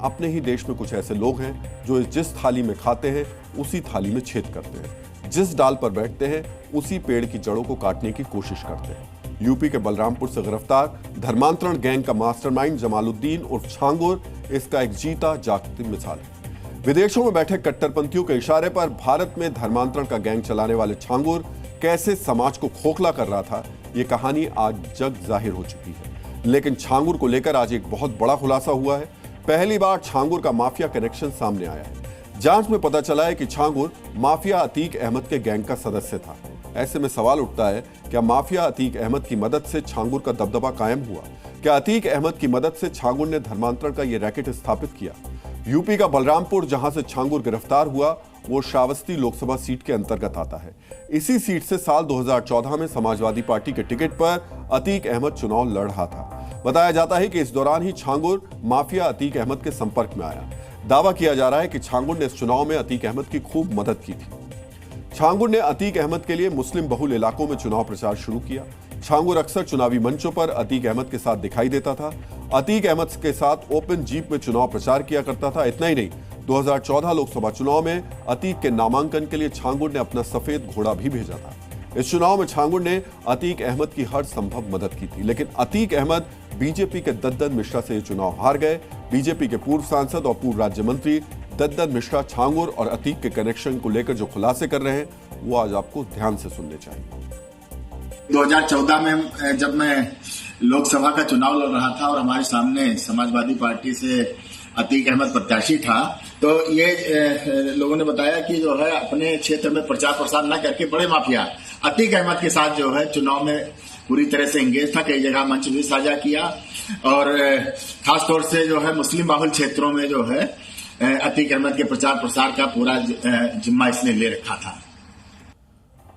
अपने ही देश में कुछ ऐसे लोग हैं जो जिस थाली में खाते हैं उसी थाली में छेद करते हैं, जिस डाल पर बैठते हैं उसी पेड़ की जड़ों को काटने की कोशिश करते हैं। यूपी के बलरामपुर से गिरफ्तार धर्मांतरण गैंग का मास्टरमाइंड जमालुद्दीन उर्फ छांगुर इसका एक जीता जागती मिसाल है। विदेशों में बैठे कट्टरपंथियों के इशारे पर भारत में धर्मांतरण का गैंग चलाने वाले छांगुर कैसे समाज को खोखला कर रहा था, ये कहानी आज जग जाहिर हो चुकी है। लेकिन छांगुर को लेकर आज एक बहुत बड़ा खुलासा हुआ है। पहली बार छांगुर का माफिया कनेक्शन सामने आया है। जांच में पता चला है कि छांगुर माफिया अतीक अहमद के गैंग का सदस्य था। ऐसे में सवाल उठता है, क्या माफिया अतीक अहमद की मदद से छांगुर का दबदबा कायम हुआ? क्या अतीक अहमद की मदद से छांगुर ने धर्मांतरण का यह रैकेट स्थापित किया? यूपी का बलरामपुर, जहां से छांगुर गिरफ्तार हुआ, वो श्रावस्ती लोकसभा सीट के अंतर्गत आता है। इसी सीट से साल 2014 में समाजवादी पार्टी के टिकट पर अतीक अहमद चुनाव लड़ रहा था। बताया जाता है कि इस दौरान ही छांगुर माफिया अतीक अहमद के संपर्क में आया। दावा किया जा रहा है कि छांगुर ने इस चुनाव में अतीक अहमद की खूब मदद की थी। छांगुर ने अतीक अहमद के लिए मुस्लिम बहुल इलाकों में चुनाव प्रचार शुरू किया। छांगुर अक्सर चुनावी मंचों पर अतीक अहमद के साथ दिखाई देता था। अतीक अहमद के साथ ओपन जीप में चुनाव प्रचार किया करता था। इतना ही नहीं, 2014 लोकसभा चुनाव में अतीक के नामांकन के लिए छांगुर ने अपना सफेद घोड़ा भी भेजा था। इस चुनाव में छांगुर ने अतीक अहमद की हर संभव मदद की थी, लेकिन अतीक अहमद बीजेपी के दद्दन मिश्रा से ये चुनाव हार गए। बीजेपी के पूर्व सांसद और पूर्व राज्य मंत्री दद्दन मिश्रा छांगुर और अतीक के कनेक्शन को लेकर जो खुलासे कर रहे हैं, वो आज आपको ध्यान से सुनने चाहिए। 2014 में जब मैं लोकसभा का चुनाव लड़ रहा था और हमारे सामने समाजवादी पार्टी से अतीक अहमद प्रत्याशी था, तो ये लोगों ने बताया कि जो है अपने क्षेत्र में प्रचार प्रसार न करके बड़े माफिया अतीक अहमद के साथ जो है चुनाव में पूरी तरह से एंगेज था। कई जगह मंच भी साझा किया और खास तौर से जो है मुस्लिम बाहुल क्षेत्रों में जो है अतीक अहमद के प्रचार प्रसार का पूरा जिम्मा इसने ले रखा था।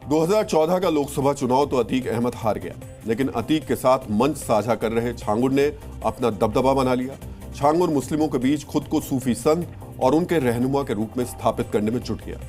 2014 का लोकसभा चुनाव तो अतीक अहमद हार गया, लेकिन अतीक के साथ मंच साझा कर रहे छांगुर ने अपना दबदबा बना लिया। छांगुर मुस्लिमों के बीच खुद को सूफी संत और उनके रहनुमा के रूप में स्थापित करने में जुट गया।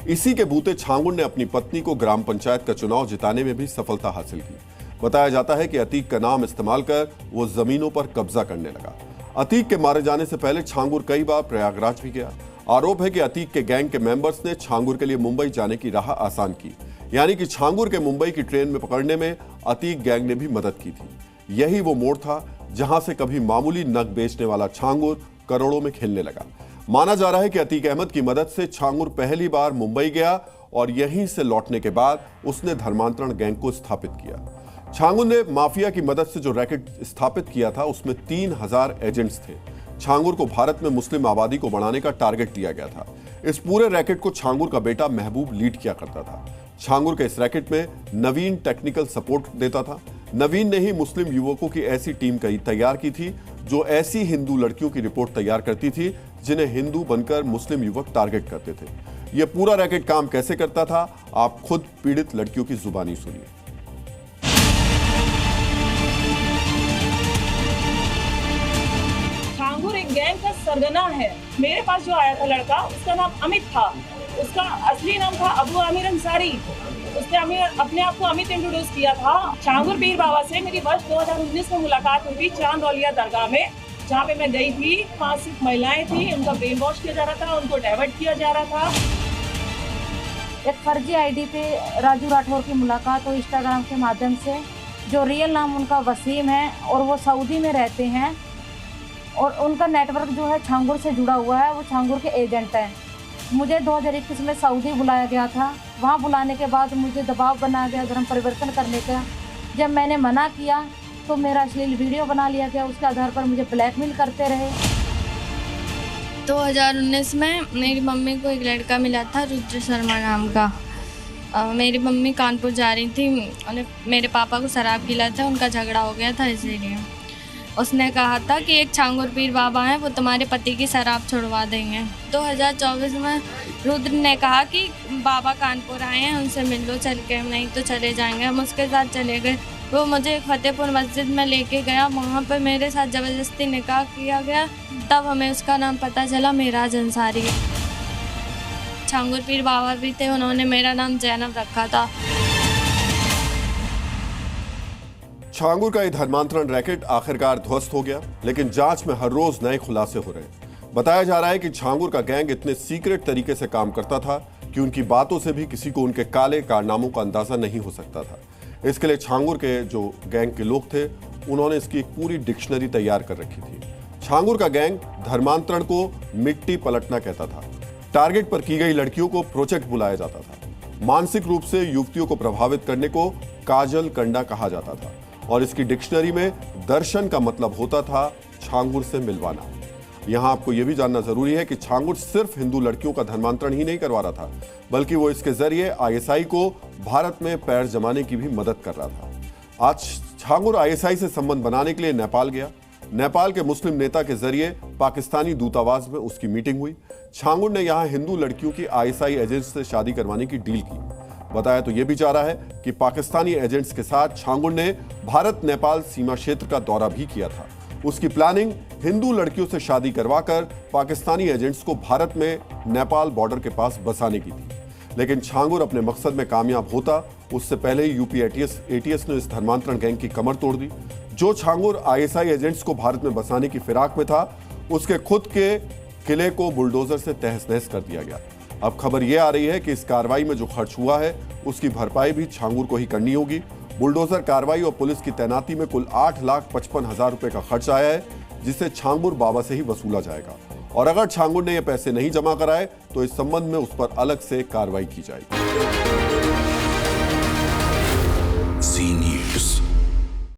इसी के बूते छांगुर ने अपनी पत्नी को ग्राम पंचायत का चुनाव जिताने में भी सफलता हासिल की। बताया जाता है कि अतीक का नाम इस्तेमाल कर वो जमीनों पर कब्जा करने लगा। अतीक के मारे जाने से पहले छांगुर कई बार प्रयागराज भी गया। आरोप है कि अतीक के गैंग के मेंबर्स ने छांगुर के लिए मुंबई जाने की राह आसान की, यानी कि छांगुर के मुंबई की ट्रेन में पकड़ने में अतीक गैंग ने भी मदद की थी। यही वो मोड़ था जहां से कभी मामूली नग बेचने वाला छांगुर करोड़ों में खेलने लगा। माना जा रहा है कि अतीक अहमद की मदद से छांगुर पहली बार मुंबई गया और यहीं से लौटने के बाद उसने धर्मांतरण गैंग को स्थापित किया। छांगुर ने माफिया की मदद से जो रैकेट स्थापित किया था, उसमें 3000 एजेंट्स थे। छांगुर को भारत में मुस्लिम आबादी को बढ़ाने का टारगेट दिया गया था। इस पूरे रैकेट को छांगुर का बेटा महबूब लीड किया करता था। छांगुर के इस रैकेट में नवीन टेक्निकल सपोर्ट देता था। नवीन ने ही मुस्लिम युवकों की ऐसी टीम तैयार की थी जो ऐसी हिंदू लड़कियों की रिपोर्ट तैयार करती थी जिन्हें हिंदू बनकर मुस्लिम युवक टारगेट करते थे। यह पूरा रैकेट काम कैसे करता था, आप खुद पीड़ित लड़कियों की जुबानी सुनिए। छांगुर एक गैंग का सरगना है। मेरे पास जो आया था लड़का, उसका नाम अमित था। उसका असली नाम था अबू आमिर अंसारी। उसने अपने आप को अमित इंट्रोड्यूस किया था। छांगुर पीर बाबा से मेरी वर्ष 2019 में मुलाकात हुई थी चांदौलिया दरगाह में, जहाँ पे मैं गई थी। 5 सिख महिलाएं थी, उनका ब्रेन वॉश किया जा रहा था, उनको डाइवर्ट किया जा रहा था। एक फर्जी आईडी पे राजू राठौर की मुलाकात हुई इंस्टाग्राम के माध्यम से। जो रियल नाम उनका वसीम है और वो सऊदी में रहते हैं और उनका नेटवर्क जो है छांगुर से जुड़ा हुआ है। वो छांगुर के एजेंट हैं। मुझे 2021 में सऊदी बुलाया गया था। वहाँ बुलाने के बाद मुझे दबाव बनाया गया धर्म परिवर्तन करने का। जब मैंने मना किया तो मेरा अश्लील वीडियो बना लिया गया। उसके आधार पर मुझे ब्लैकमेल करते रहे। 2019 में मेरी मम्मी को एक लड़का मिला था, रुद्र शर्मा नाम का। मेरी मम्मी कानपुर जा रही थी और मेरे पापा को शराब पिला था, उनका झगड़ा हो गया था, इसीलिए उसने कहा था कि एक छांगुर पीर बाबा हैं, वो तुम्हारे पति की शराब छुड़वा देंगे। 2024 में रुद्र ने कहा कि बाबा कानपुर आए हैं, उनसे मिल लो चल के, नहीं तो चले जाएंगे। हम उसके साथ चले गए। वो मुझे फतेहपुर मस्जिद में लेके गया। वहाँ पर मेरे साथ ज़बरदस्ती निकाह किया गया। तब हमें उसका नाम पता चला, मेराज अंसारी। छांगुर पीर बाबा भी थे, उन्होंने मेरा नाम जैनब रखा था। छांगुर का ये धर्मांतरण रैकेट आखिरकार ध्वस्त हो गया, लेकिन जांच में हर रोज नए खुलासे हो रहे हैं। बताया जा रहा है कि छांगुर का गैंग इतने सीक्रेट तरीके से काम करता था कि उनकी बातों से भी किसी को उनके काले कारनामों का अंदाजा नहीं हो सकता था। इसके लिए छांगुर के जो गैंग के लोग थे उन्होंने इसकी एक पूरी डिक्शनरी तैयार कर रखी थी। छांगुर का गैंग धर्मांतरण को मिट्टी पलटना कहता था। टारगेट पर की गई लड़कियों को प्रोजेक्ट बुलाया जाता था। मानसिक रूप से युवतियों को प्रभावित करने को काजल कंडा कहा जाता था और इसकी डिक्शनरी में दर्शन का मतलब होता था छांगुर से मिलवाना। यहां आपको यह भी जानना जरूरी है कि छांगुर सिर्फ हिंदू लड़कियों का धर्मांतरण ही नहीं करवा रहा था, बल्कि वो इसके जरिए आईएसआई को भारत में पैर जमाने की भी मदद कर रहा था। आज छांगुर आईएसआई से संबंध बनाने के लिए नेपाल गया। नेपाल के मुस्लिम नेता के जरिए पाकिस्तानी दूतावास में उसकी मीटिंग हुई। छांगुर ने यहां हिंदू लड़कियों की आईएसआई एजेंट्स से शादी करवाने की डील की। बताया तो यह भी जा रहा है कि पाकिस्तानी एजेंट्स के साथ छांगुर ने भारत नेपाल सीमा क्षेत्र का दौरा भी किया था। उसकी प्लानिंग हिंदू लड़कियों से शादी करवाकर पाकिस्तानी एजेंट्स को भारत में नेपाल बॉर्डर के पास बसाने की थी। लेकिन छांगुर अपने मकसद में कामयाब होता उससे पहले ही यूपी एटीएस ने इस धर्मांतरण गैंग की कमर तोड़ दी। जो छांगुर आईएसआई एजेंट्स को भारत में बसाने की फिराक में था, उसके खुद के किले को बुलडोजर से तहस नहस कर दिया गया। अब खबर यह आ रही है कि इस कार्रवाई में जो खर्च हुआ है उसकी भरपाई भी छांगुर को ही करनी होगी। बुलडोजर कार्रवाई और पुलिस की तैनाती में कुल 8,55,000 रुपए का खर्च आया है, जिसे छांगुर बाबा से ही वसूला जाएगा। और अगर छांगुर ने ये पैसे नहीं जमा कराए तो इस संबंध में उस पर अलग से कार्रवाई की जाएगी।